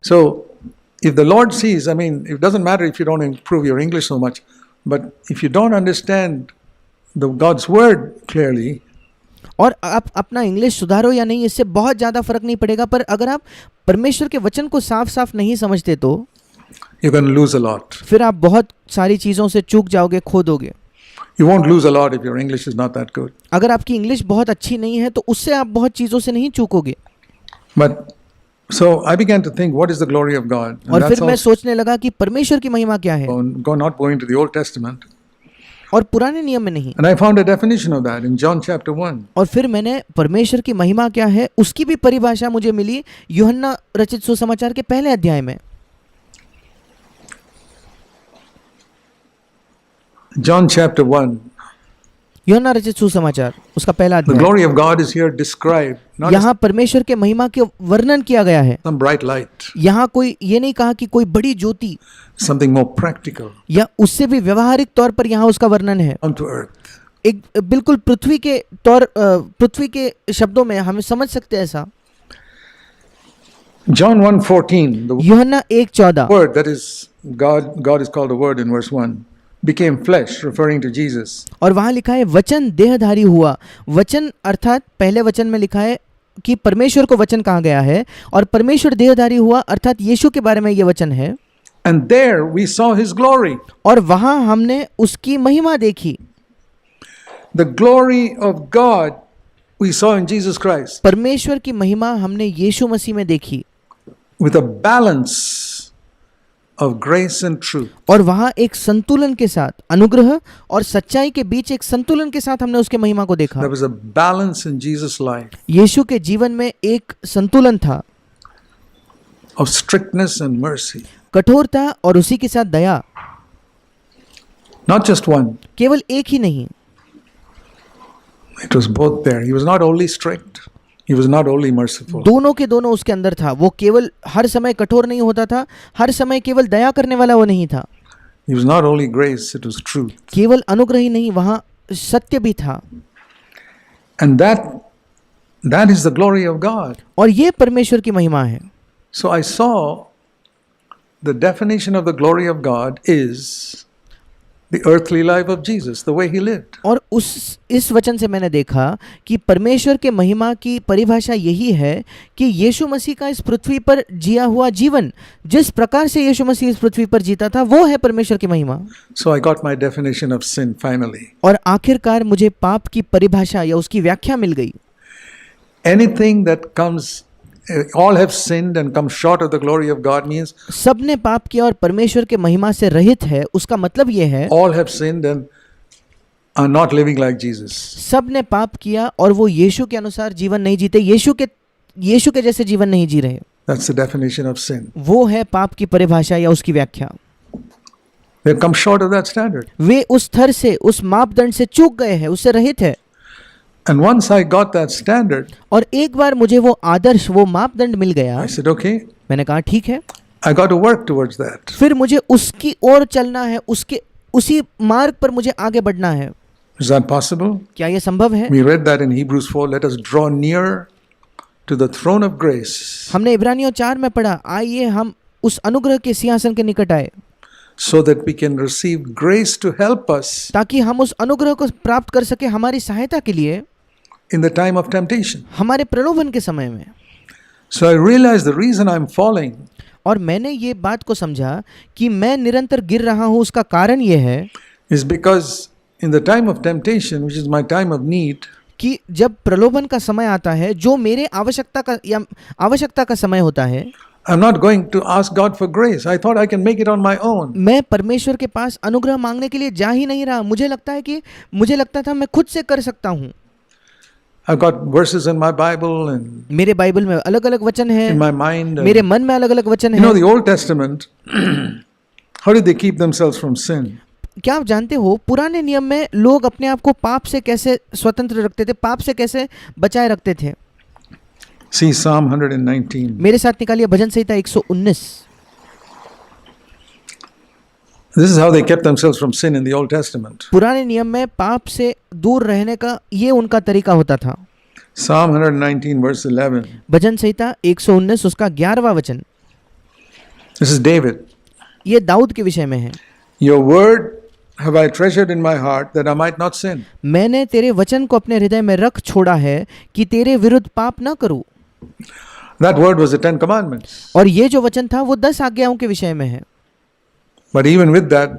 So if the Lord sees, I mean, it doesn't matter if you don't improve your English so much, but if you don't understand the God's word clearly, और आप अपना English सुधारो या नहीं, इससे बहुत ज़्यादा फर्क नहीं पड़ेगा, पर अगर आप परमेश्वर के वचन को साफ साफ नहीं समझते तो you're going to lose a lot. फिर आप बहुत सारी चीज़ों से चूक जाओगे, खो दोगे. You won't lose a lot if your English is not that good. अगर आपकी इंग्लिश बहुत अच्छी नहीं है तो उससे आप बहुत चीज़ों से नहीं चूकोगे. But so I began to think, what is the glory of God? And और फिर मैं सोचने लगा कि परमेश्वर की महिमा क्या है. not going to the Old Testament. और पुराने नियम में नहीं. And I found a definition of that in John chapter 1. और फिर मैंने परमेश्वर की महिमा क्या है उसकी भी परिभाषा मुझे मिली यूहन्ना रचित सुसमाचार के पहले अध्याय में. John chapter 1. यूहन्ना रचित सुसमाचार उसका पहला The अध्याय. glory of God is here described, not as यहाँ परमेश्वर के महिमा के वर्णन किया गया है. some bright light, यहाँ कोई ये नहीं कहा कि कोई बड़ी ज्योति, something more practical, या उससे भी व्यवहारिक तौर पर यहाँ उसका वर्णन है. come to earth. एक बिल्कुल पृथ्वी के शब्दों में हम समझ सकते हैं ऐसा. John 1:14, the यूहन्ना 1:14. word that is God is called a word in verse 1, became flesh, referring to Jesus. और वहाँ लिखा है वचन देहधारी हुआ. वचन अर्थात पहले वचन में लिखा है कि परमेश्वर को वचन कहा गया है, और परमेश्वर देहधारी हुआ अर्थात यीशु के बारे में ये वचन है. And there we saw his glory. और वहाँ हमने उसकी महिमा देखी. The glory of God we saw in Jesus Christ, परमेश्वर की महिमा हमने यीशु मसीह में देखी, with a balance of grace and truth. और वहाँ एक संतुलन के साथ, अनुग्रह और सच्चाई के बीच एक संतुलन के साथ हमने उसके महिमा को देखा. There was a balance in Jesus' life यीशु के जीवन में एक संतुलन था, of strictness and mercy. कठोरता और उसी के साथ दया. Not just one, केवल एक ही नहीं, it was both there. He was not only strict, he was not only merciful. दोनों के दोनों उसके अंदर था. वो केवल हर समय कठोर नहीं होता था, हर समय केवल दया करने वाला वो नहीं था. He was not only grace, it was truth. केवल अनुग्रह ही नहीं, वहाँ सत्य भी था. And that is the glory of God. और ये परमेश्वर की महिमा है. So I saw the definition of the glory of God is the earthly life of Jesus, the way he lived. और इस वचन से मैंने देखा कि परमेश्वर के महिमा की परिभाषा यही है कि यीशु मसीह का इस पृथ्वी पर जिया हुआ जीवन, जिस प्रकार से यीशु मसीह इस पृथ्वी पर जीता था, वो है परमेश्वर की महिमा. So I got my definition of sin finally. और आखिरकार मुझे पाप की परिभाषा या उसकी व्याख्या मिल गई. Anything that comes, all have sinned and come short of the glory of God means सबने पाप किया और परमेश्वर के महिमा से रहित है, उसका मतलब ये है all have sinned and are not living like Jesus. सबने पाप किया और वो यीशु के अनुसार जीवन नहीं जीते, यीशु के जैसे जीवन नहीं जी रहे. That's the definition of sin. वो है पाप की परिभाषा या उसकी व्याख्या. They have come short of that standard. वे उस स्तर से, उस मापदंड से चूक गए हैं, उससे रहित है. And once I got that standard, और एक बार मुझे वो आदर्श, वो मापदंड मिल गया, I said, okay, मैंने कहा ठीक है, I got to work towards that. फिर मुझे उसकी ओर चलना है, उसी मार्ग पर मुझे आगे बढ़ना है. Is that possible? क्या ये संभव है? We read that in Hebrews 4, let us draw near to the throne of grace. हमने इब्रानियों 4 में पढ़ा, आइए हम उस अनुग्रह के सिंहासन के निकट आए, so that we can receive grace to help us ताकि हम उस अनुग्रह को प्राप्त कर सके हमारी सहायता के लिए in the time of temptation. हमारे प्रलोभन के समय में. So I realized the reason I'm falling और मैंने ये बात को समझा कि मैं निरंतर गिर रहा हूँ, उसका कारण ये है is because in the time of temptation, which is my time of need, कि जब प्रलोभन का समय आता है, जो मेरे आवश्यकता का समय होता है, I'm not going to ask God for grace. I thought I can make it on my own. मैं परमेश्वर के पास अनुग्रह मांगने के लिए जा ही नहीं रहा. मुझे लगता था मैं खुद से कर सकता हूँ. I've got verses in my Bible and मेरे बाइबल में अलग अलग वचन हैं, in my mind. मेरे मन में अलग अलग वचन You know, हैं. the Old Testament, how did they keep themselves from sin? क्या आप जानते हो पुराने नियम में लोग अपने आप को पाप से कैसे स्वतंत्र रखते थे, पाप से कैसे बचाए रखते थे? See Psalm 119. मेरे साथ निकालिए भजन संहिता 119. This is how they kept themselves from sin in the Old Testament. पुराने नियम में पाप से दूर रहने का ये उनका तरीका होता था. Psalm 119 verse 11. भजन संहिता 119 उसका 11वां वचन. This is David. ये दाऊद के विषय में है। Your word have I treasured in my heart that I might not sin. मैंने तेरे वचन को अपने हृदय में रख छोड़ा है कि तेरे विरुद्ध पाप न करूं। That word was the 10 commandments. और ये जो वचन था वो 10 आज्ञाओं के विषय में है। But even with that,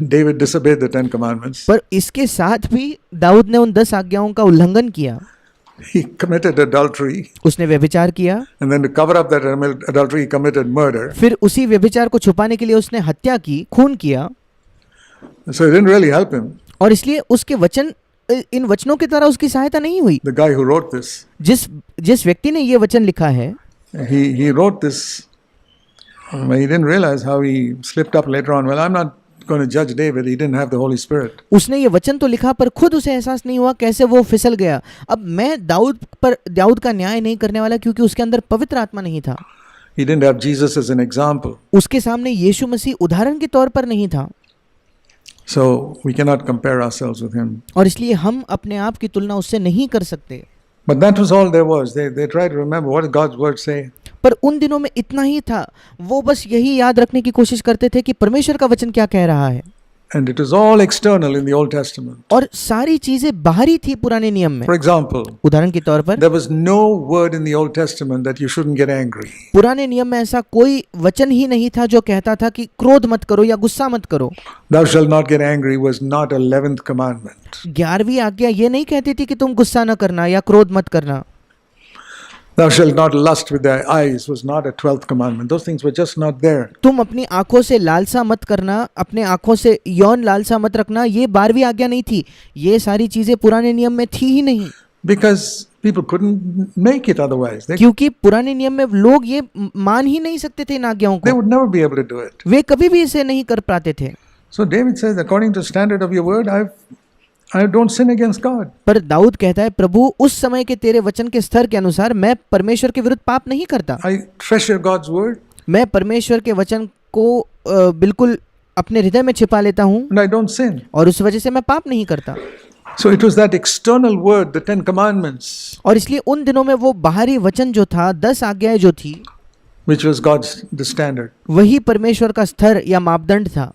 David disobeyed the 10 commandments. पर इसके साथ भी दाऊद ने उन 10 आज्ञाओं का उल्लंघन किया। He committed adultery, उसने व्यभिचार किया, and then to cover up that adultery, he committed murder. फिर उसी व्यभिचार को छुपाने के लिए उसने हत्या की, खून किया। So it didn't really help him. और इसलिए उसके वचन, इन वचनों के द्वारा उसकी सहायता नहीं हुई। The guy who wrote this, जिस व्यक्ति ने ये वचन लिखा है, he wrote this. He didn't realize how he slipped up later on. Well, I'm not going to judge David. He didn't have the Holy Spirit. उसने ये वचन तो लिखा पर खुद उसे एहसास नहीं हुआ कैसे वो फिसल गया। अब मैं दाऊद का न्याय नहीं करने वाला क्योंकि उसके अंदर पवित्र आत्मा नहीं था। He didn't have Jesus as an example. उसके सामने यीशु मसीह उदाहरण के तौर पर नहीं था। So we cannot compare ourselves with him. और इसलिए हम अपने आप की तुलना उससे नहीं कर सकते। But that was all there was. They tried to remember what did God's word say. पर उन दिनों में इतना ही था, वो बस यही याद रखने की कोशिश करते थे कि परमेश्वर का वचन क्या कह रहा है। And it was all external in the Old Testament. और सारी चीजें बाहरी थी पुराने नियम में। For example, उदाहरण के तौर पर there was no word in the Old Testament that you shouldn't get angry. पुराने नियम में ऐसा कोई वचन ही नहीं था जो कहता था कि क्रोध मत करो या गुस्सा मत करो। Thou shalt not get angry was not 11th commandment. 11वीं आज्ञा ये नहीं कहती थी कि तुम गुस्सा न करना या क्रोध मत करना। Thou shalt not lust with thy eyes was not a 12th commandment. Those things were just not there. तुम अपनी आंखों से लालसा मत करना, अपने आंखों से यौन लालसा मत रखना, ये 12वीं आज्ञा नहीं थी। ये सारी चीजें पुराने नियम में थी ही नहीं। Because people couldn't make it otherwise. क्योंकि पुराने नियम में लोग ये मान ही नहीं सकते थे इन आज्ञाओं They को। would never be able to do it. वे कभी भी इसे नहीं कर पाते थे। So David says, according to the standard of your word, I don't sin against God. पर दाऊद कहता है, प्रभु उस समय के तेरे वचन के स्तर के अनुसार मैं परमेश्वर के विरुद्ध पाप नहीं करता। I treasure God's word मैं परमेश्वर के वचन को बिल्कुल अपने हृदय में छिपा लेता हूँ and I don't sin. और उस वजह से मैं पाप नहीं करता। So it was that external word, the 10 commandments, और इसलिए उन दिनों में वो बाहरी वचन जो था, 10 आज्ञाएं जो थी, which was God's the standard. वही परमेश्वर का स्तर या मापदंड था।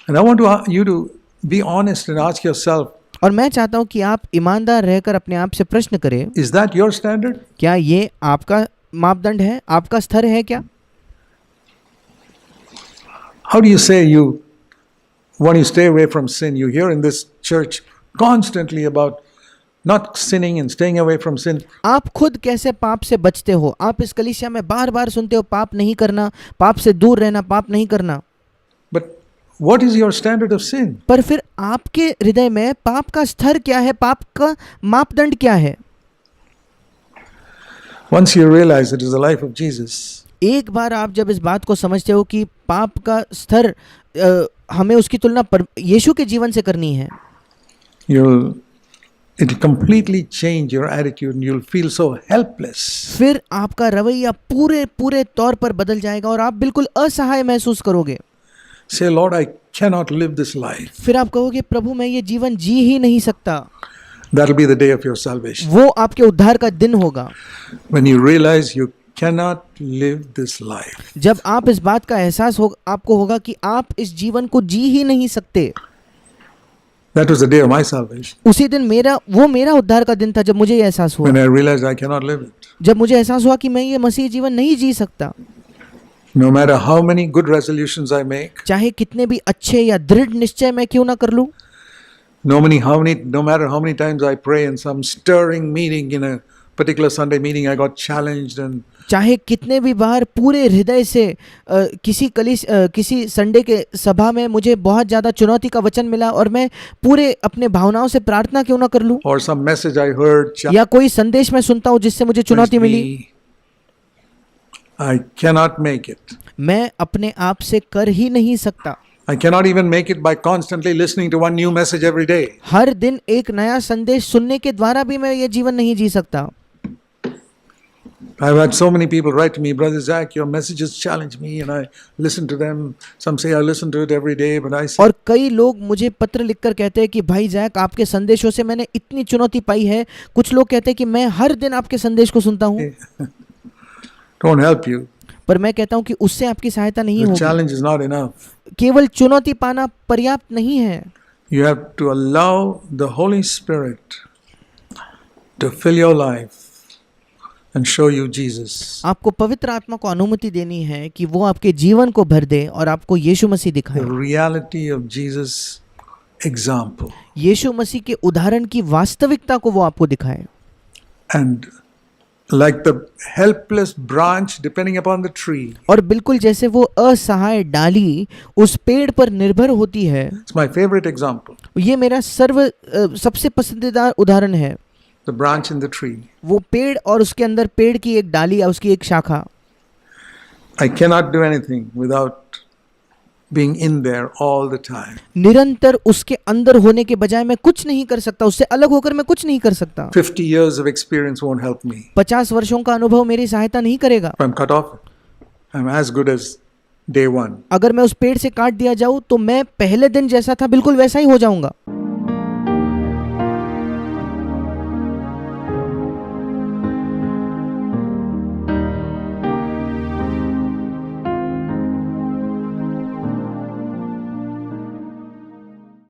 And I want you to be honest and ask yourself, और मैं चाहता हूँ कि आप ईमानदार रहकर अपने आप से प्रश्न करें, is that your standard? क्या ये आपका मापदंड है, आपका स्तर है क्या? How do you say you want to stay away from sin? You hear in this church constantly about not sinning and staying away from sin. आप खुद कैसे पाप से बचते हो? आप इस कलीसिया में बार बार सुनते हो पाप नहीं करना, पाप से दूर रहना, पाप नहीं करना। But what is your standard of sin? पर फिर आपके हृदय में पाप का स्तर क्या है, पाप का मापदंड क्या है? Once you realize it is the life of Jesus, एक बार आप जब इस बात को समझते हो कि पाप का स्तर हमें उसकी तुलना यीशु के जीवन से करनी है, it'll completely change your attitude and you'll feel so helpless. फिर आपका रवैया पूरे तौर पर बदल जाएगा और आप बिल्कुल असहाय महसूस करोगे। Say, Lord, I cannot live this life. फिर आप कहोगे, प्रभु मैं ये जीवन जी ही नहीं सकता। That'll be the day of your salvation. वो आपके उद्धार का दिन होगा। When you realize you cannot live this life. जब आप इस बात का एहसास आपको होगा कि आप इस जीवन को जी ही नहीं सकते। That was the day of my salvation. उसी दिन मेरा उद्धार का दिन था जब मुझे ये एहसास हुआ। When I realized I cannot live it. जब मुझे एहसास हुआ कि मैं ये मसीह जीवन नहीं जी सकता। No matter how many good resolutions I make. चाहे कितने भी अच्छे या दृढ़ निश्चय मैं क्यों ना कर लूं। No matter how many times I pray in some stirring meeting in a particular Sunday meeting, I got challenged and. चाहे कितने भी बार पूरे हृदय से किसी संडे के सभा में मुझे बहुत ज़्यादा चुनौती का वचन मिला और मैं पूरे अपने भावनाओं से प्रार्थना क्यों ना कर लूं। Or some message I heard. या कोई संदेश मैं सुनता हूं जिससे मुझे चुनौती मिली। I cannot make it. मैं अपने आप से कर ही नहीं सकता। I cannot even make it by constantly listening to one new message every day. हर दिन एक नया संदेश सुनने के द्वारा भी मैं ये जीवन नहीं जी सकता। I've had so many people write to me, Brother Zach, your messages challenge me, and I listen to them. Some say I listen to it every day, but I say. और कई लोग मुझे पत्र लिखकर कहते हैं कि भाई जैक आपके संदेशों से मैंने इतनी चुनौती पाई है। कुछ लोग कहते हैं कि मैं हर दिन आपके संदेश को सुनता हूँ। Don't help you. पर मैं कहता हूं कि उससे आपकी सहायता नहीं The होगी। challenge is not enough. केवल चुनौती पाना पर्याप्त नहीं है। You have to allow the Holy Spirit to fill your life and show you Jesus. आपको पवित्र आत्मा को अनुमति देनी है कि वो आपके जीवन को भर दे और आपको यीशु मसीह The दिखाए। reality of Jesus' example. यीशु मसीह के उदाहरण की वास्तविकता को वो आपको दिखाए। And like the helpless branch depending upon the tree. और बिल्कुल जैसे वो असहाय डाली उस पेड़ पर निर्भर होती है, It's my favorite example. ये मेरा सबसे पसंदीदा उदाहरण है। The branch in the tree. वो पेड़ और उसके अंदर पेड़ की एक डाली या उसकी एक शाखा। I cannot do anything without being in there all the time. निरंतर उसके अंदर होने के बजाय मैं कुछ नहीं कर सकता, उससे अलग होकर मैं कुछ नहीं कर सकता। 50 years of experience won't help me. 50 वर्षों का अनुभव मेरी सहायता नहीं करेगा। If I'm cut off, I'm as good as day one. अगर मैं उस पेड़ से काट दिया जाऊं तो मैं पहले दिन जैसा था बिल्कुल वैसा ही हो जाऊंगा।